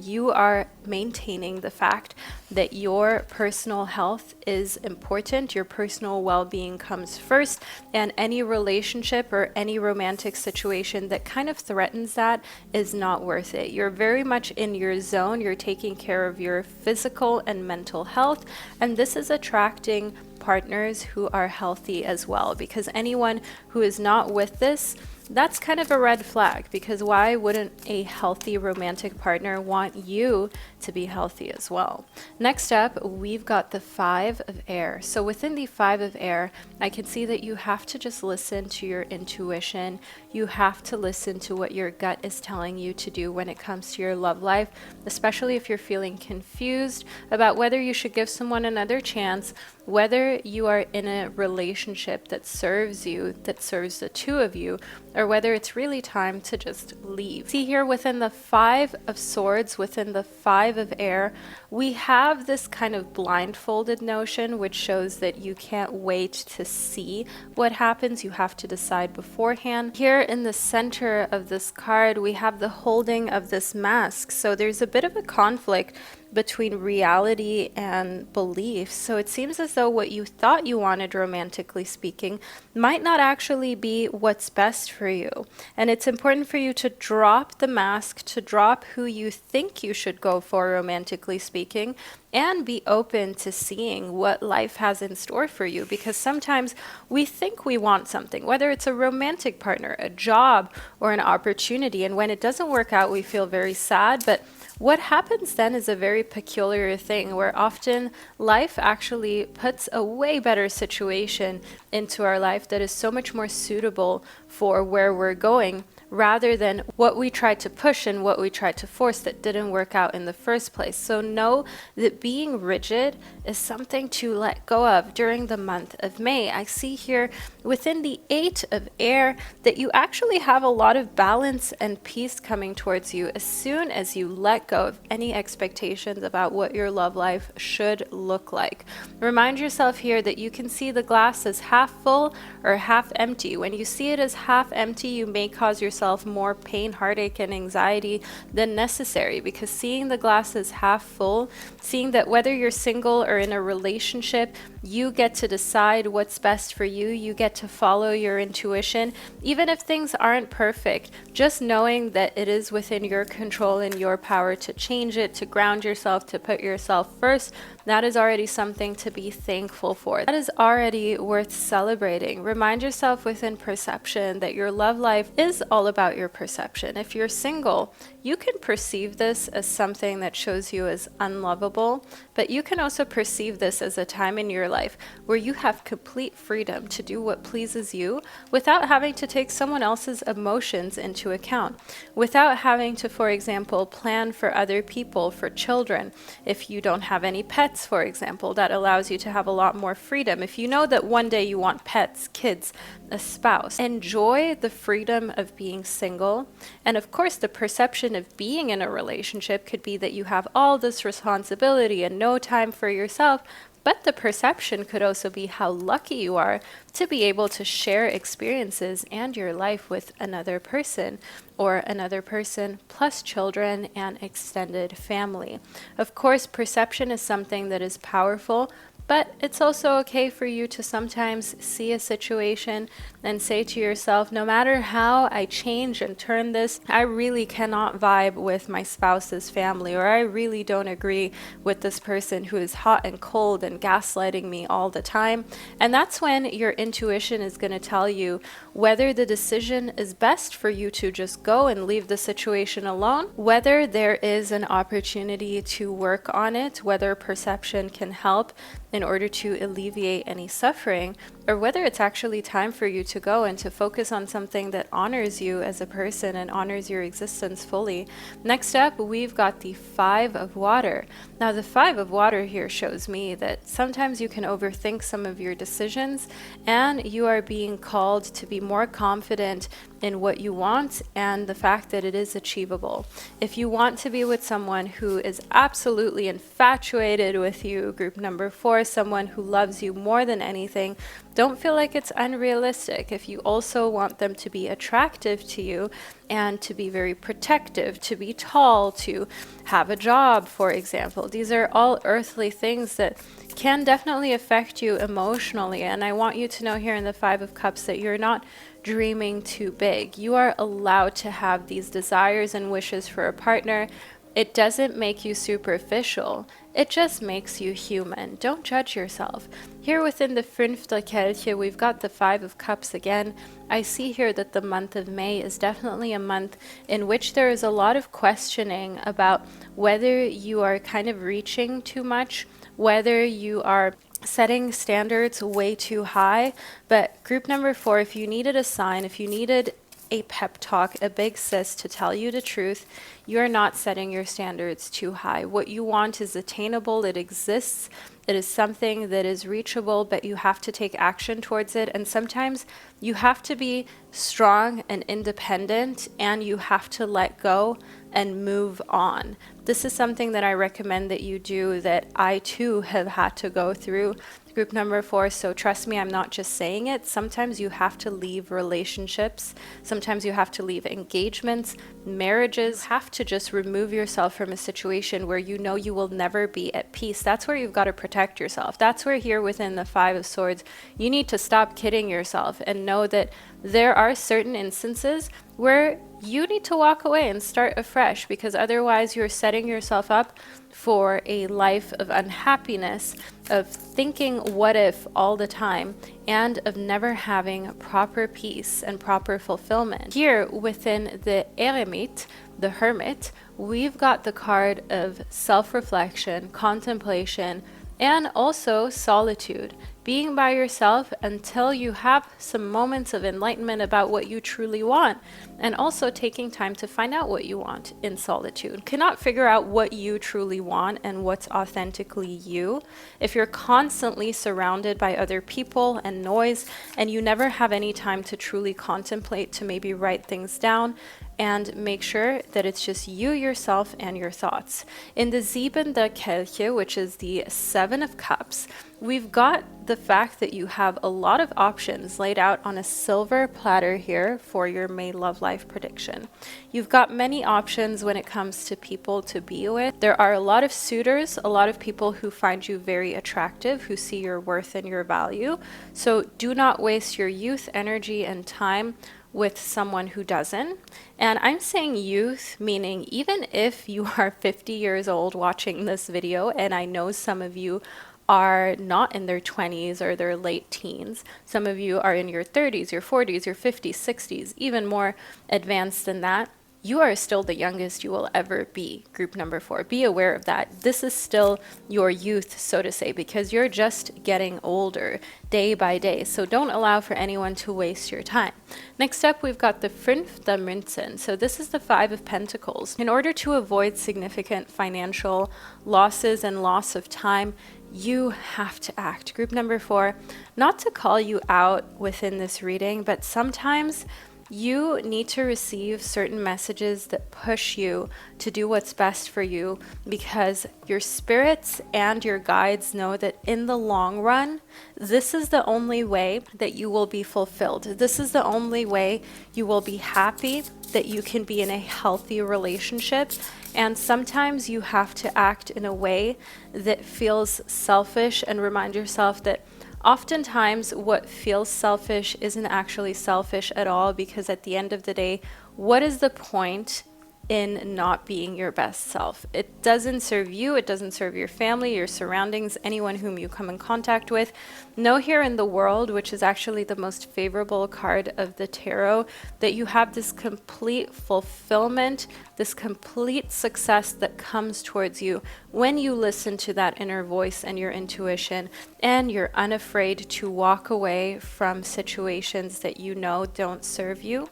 You are maintaining the fact that your personal health is important, your personal well-being comes first, and any relationship or any romantic situation that kind of threatens that is not worth it. You're very much in your zone, you're taking care of your physical and mental health, and this is attracting partners who are healthy as well, because anyone who is not with this, that's kind of a red flag, because why wouldn't a healthy romantic partner want you to be healthy as well? Next up, we've got the 5 of Air. So within the 5 of Air, I can see that you have to just listen to your intuition. You have to listen to what your gut is telling you to do when it comes to your love life, especially if you're feeling confused about whether you should give someone another chance, whether you are in a relationship that serves you, that serves the two of you, or whether it's really time to just leave. See here within the 5 of Swords, within the 5 of Air, we have this kind of blindfolded notion, which shows that you can't wait to see what happens. You have to decide beforehand. Here in the center of this card, we have the holding of this mask. So there's a bit of a conflict between reality and beliefs. So it seems as though what you thought you wanted, romantically speaking, might not actually be what's best for you. And it's important for you to drop the mask, to drop who you think you should go for, romantically speaking, and be open to seeing what life has in store for you. Because sometimes we think we want something, whether it's a romantic partner, a job, or an opportunity. And when it doesn't work out, we feel very sad. But what happens then is a very peculiar thing where often life actually puts a way better situation into our life that is so much more suitable for where we're going, rather than what we tried to push and what we tried to force that didn't work out in the first place. So know that being rigid is something to let go of during the month of May. I see here within the 8 of air that you actually have a lot of balance and peace coming towards you as soon as you let go of any expectations about what your love life should look like. Remind yourself here that you can see the glass as half full or half empty. When you see it as half empty, you may cause yourself more pain, heartache, and anxiety than necessary, because seeing the glass as half full, seeing that whether you're single or in a relationship, you get to decide what's best for you. You get to follow your intuition, even if things aren't perfect. Just knowing that it is within your control and your power to change it, to ground yourself, to put yourself first, that is already something to be thankful for. That is already worth celebrating. Remind yourself within perception that your love life is all about your perception. If you're single, you can perceive this as something that shows you as unlovable, but you can also perceive this as a time in your life where you have complete freedom to do what pleases you without having to take someone else's emotions into account, without having to, for example, plan for other people, for children. If you don't have any pets, for example, that allows you to have a lot more freedom. If you know that one day you want pets, kids, a spouse, enjoy the freedom of being single. And of course, the perception of being in a relationship could be that you have all this responsibility and no time for yourself. But the perception could also be how lucky you are to be able to share experiences and your life with another person, or another person plus children and extended family. Of course, perception is something that is powerful, but it's also okay for you to sometimes see a situation and say to yourself, no matter how I change and turn this, I really cannot vibe with my spouse's family, or I really don't agree with this person who is hot and cold and gaslighting me all the time. And that's when your intuition is going to tell you whether the decision is best for you to just go and leave the situation alone, whether there is an opportunity to work on it, whether perception can help in order to alleviate any suffering, or whether it's actually time for you to go and to focus on something that honors you as a person and honors your existence fully. Next up, we've got the 5 of water. Now, the 5 of water here shows me that sometimes you can overthink some of your decisions, and you are being called to be more confident in what you want and the fact that it is achievable. If you want to be with someone who is absolutely infatuated with you, group number 4, someone who loves you more than anything, don't feel like it's unrealistic. If you also want them to be attractive to you and to be very protective, to be tall, to have a job, for example, these are all earthly things that can definitely affect you emotionally. And I want you to know here in the 5 of Cups that you're not dreaming too big. You are allowed to have these desires and wishes for a partner. It doesn't make you superficial. It just makes you human. Don't judge yourself. Here within the Fünfte Kelche, we've got the 5 of Cups again. I see here that the month of May is definitely a month in which there is a lot of questioning about whether you are kind of reaching too much, whether you are setting standards way too high. But group number 4, if you needed a sign, if you needed a pep talk, a big sis to tell you the truth, you are not setting your standards too high. What you want is attainable, it exists, it is something that is reachable, but you have to take action towards it. And sometimes you have to be strong and independent, and you have to let go and move on. This is something that I recommend that you do, that I too have had to go through. Group number 4, so trust me, I'm not just saying it. Sometimes you have to leave relationships. Sometimes you have to leave engagements, marriages. You have to just remove yourself from a situation where you know you will never be at peace. That's where you've got to protect yourself. That's where here within the Five of Swords, you need to stop kidding yourself and know that there are certain instances where you need to walk away and start afresh, because otherwise you're setting yourself up for a life of unhappiness, of thinking what if all the time, and of never having proper peace and proper fulfillment. Here within the Eremite, the Hermit, we've got the card of self-reflection, contemplation, and also solitude. Being by yourself until you have some moments of enlightenment about what you truly want, and also taking time to find out what you want in solitude. Cannot figure out what you truly want and what's authentically you if you're constantly surrounded by other people and noise, and you never have any time to truly contemplate, to maybe write things down and make sure that it's just you, yourself, and your thoughts. In the Sieben der Kelche, which is the Seven of Cups, we've got the fact that you have a lot of options laid out on a silver platter here for your May love life prediction. You've got many options when it comes to people to be with. There are a lot of suitors, a lot of people who find you very attractive, who see your worth and your value. So do not waste your youth, energy, and time with someone who doesn't. And I'm saying youth, meaning even if you are 50 years old watching this video, and I know some of you are not in their 20s or their late teens. Some of you are in your 30s, your 40s, your 50s, 60s, even more advanced than that. You are still the youngest you will ever be, group number 4. Be aware of that. This is still your youth, so to say, because you're just getting older day by day. So don't allow for anyone to waste your time. Next up, we've got the Fünf der Münzen. So this is the Five of Pentacles. In order to avoid significant financial losses and loss of time, you have to act. Group number 4, not to call you out within this reading, but sometimes you need to receive certain messages that push you to do what's best for you, because your spirits and your guides know that in the long run, this is the only way that you will be fulfilled. This is the only way you will be happy, that you can be in a healthy relationship. And sometimes you have to act in a way that feels selfish, and remind yourself that oftentimes what feels selfish isn't actually selfish at all, because at the end of the day, what is the point in not being your best self? It doesn't serve you, it doesn't serve your family, your surroundings, anyone whom you come in contact with. Know here in the World, which is actually the most favorable card of the tarot, that you have this complete fulfillment, this complete success that comes towards you when you listen to that inner voice and your intuition, and you're unafraid to walk away from situations that you know don't serve you,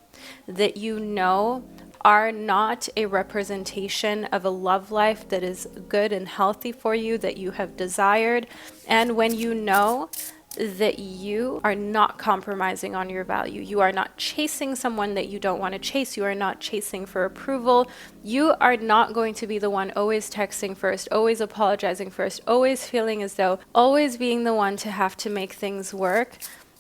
that you know are not a representation of a love life that is good and healthy for you, that you have desired. And when you know that you are not compromising on your value, you are not chasing someone that you don't want to chase, you are not chasing for approval, you are not going to be the one always texting first, always apologizing first, always feeling as though always being the one to have to make things work.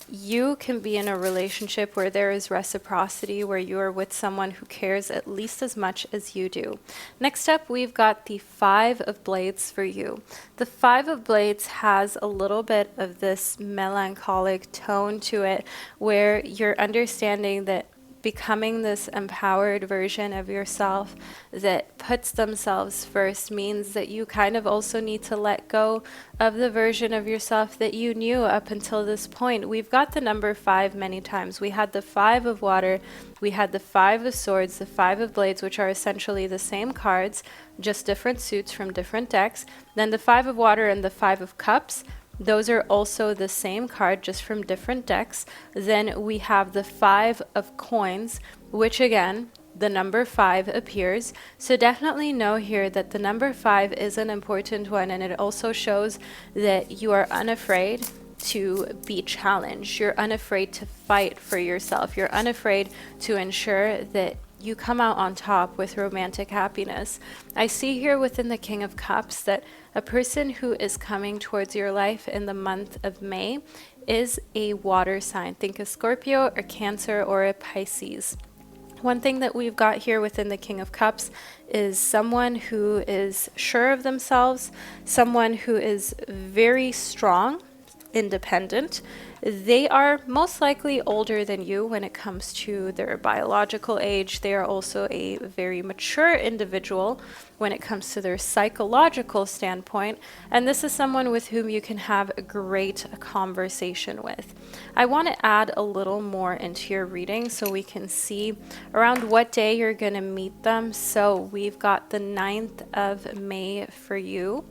You can be in a relationship where there is reciprocity, where you are with someone who cares at least as much as you do. Next up, we've got the Five of Blades for you. The Five of Blades has a little bit of this melancholic tone to it, where you're understanding that becoming this empowered version of yourself that puts themselves first means that you kind of also need to let go of the version of yourself that you knew up until this point. We've got the number 5 many times. We had the 5 of water, we had the 5 of swords, the 5 of blades, which are essentially the same cards, just different suits from different decks. Then the 5 of water and the 5 of cups. Those are also the same card, just from different decks. Then we have the 5 of coins, which again, the number 5 appears. So definitely know here that the number 5 is an important one, and it also shows that you are unafraid to be challenged. You're unafraid to fight for yourself. You're unafraid to ensure that you come out on top with romantic happiness. I see here within the King of Cups that a person who is coming towards your life in the month of May is a water sign. Think a Scorpio or Cancer or a Pisces. One thing that we've got here within the King of Cups is someone who is sure of themselves, someone who is very strong, independent. They are most likely older than you when it comes to their biological age. They are also a very mature individual when it comes to their psychological standpoint. And this is someone with whom you can have a great conversation with. I want to add a little more into your reading so we can see around what day you're going to meet them. So we've got the 9th of May for you.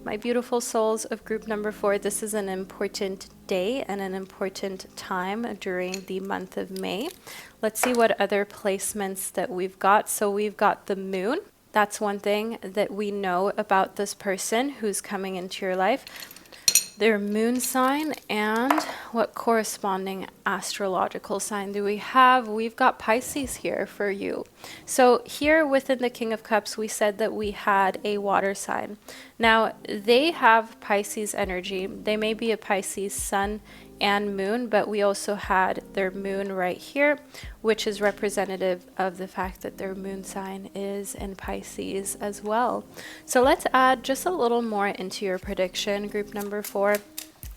My beautiful souls of group number 4, this is an important day and an important time during the month of May. Let's see what other placements that we've got. So we've got the moon. That's one thing that we know about this person who's coming into your life. Their moon sign, and what corresponding astrological sign do we have? We've got Pisces here for you. So here within the King of Cups, we said that we had a water sign. Now, they have Pisces energy. They may be a Pisces sun and moon, but we also had their moon right here, which is representative of the fact that their moon sign is in Pisces as well. So let's add just a little more into your prediction, group number 4,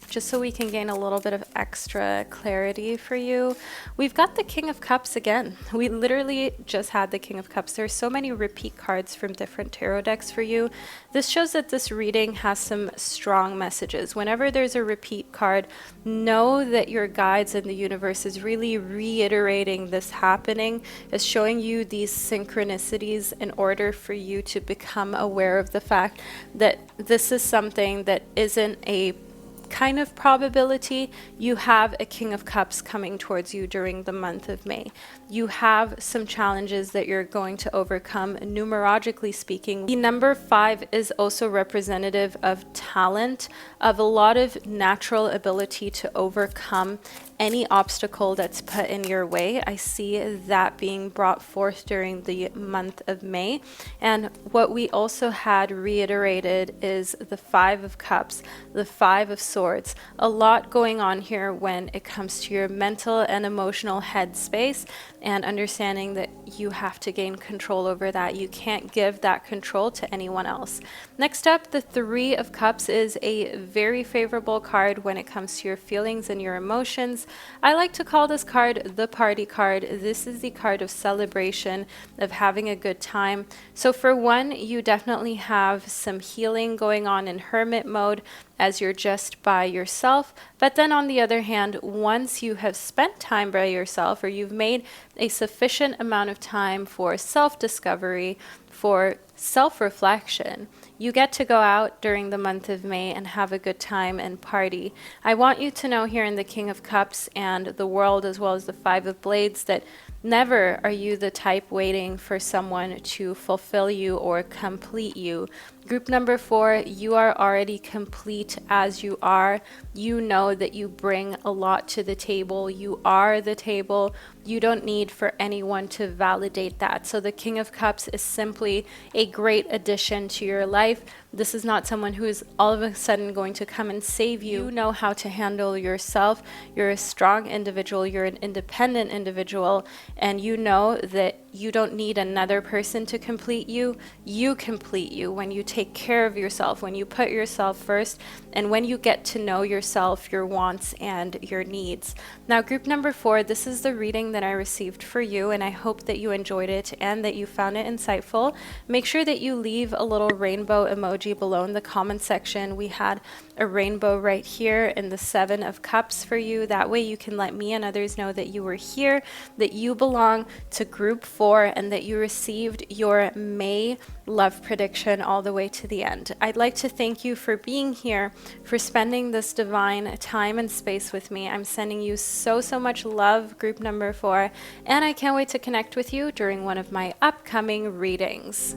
just so we can gain a little bit of extra clarity for you. We've got the King of Cups again. We literally just had the King of Cups. There's so many repeat cards from different tarot decks for you. This shows that this reading has some strong messages. Whenever there's a repeat card, know that your guides in the universe is really reiterating this happening, is showing you these synchronicities in order for you to become aware of the fact that this is something that isn't a kind of probability. You have a King of Cups coming towards you during the month of May. You have some challenges that you're going to overcome, numerologically speaking. The number 5 is also representative of talent, of a lot of natural ability to overcome any obstacle that's put in your way. I see that being brought forth during the month of May. And what we also had reiterated is the 5 of Cups, the 5 of Swords. A lot going on here when it comes to your mental and emotional headspace, and understanding that you have to gain control over that. You can't give that control to anyone else. Next up, the 3 of Cups is a very favorable card when it comes to your feelings and your emotions. I like to call this card the party card. This is the card of celebration, of having a good time. So for one, you definitely have some healing going on in hermit mode as you're just by yourself. But then on the other hand, once you have spent time by yourself, or you've made a sufficient amount of time for self-discovery, for self-reflection, you get to go out during the month of May and have a good time and party. I want you to know here in the King of Cups and the World, as well as the 5 of Blades, that never are you the type waiting for someone to fulfill you or complete you. Group number 4, you are already complete as you are. You know that you bring a lot to the table. You are the table. You don't need for anyone to validate that. So the King of Cups is simply a great addition to your life. This is not someone who is all of a sudden going to come and save you. You know how to handle yourself. You're a strong individual. You're an independent individual. And you know that you don't need another person to complete you. You complete you when you take care of yourself, when you put yourself first, and when you get to know yourself, your wants, and your needs. Now, group number 4, this is the reading that I received for you, and I hope that you enjoyed it and that you found it insightful. Make sure that you leave a little rainbow emoji below in the comment section. We had a rainbow right here in the 7 of Cups for you. That way you can let me and others know that you were here, that you belong to group 4, and that you received your May love prediction all the way to the end. I'd like to thank you for being here, for spending this divine time and space with me. I'm sending you so much love, group number 4, and I can't wait to connect with you during one of my upcoming readings.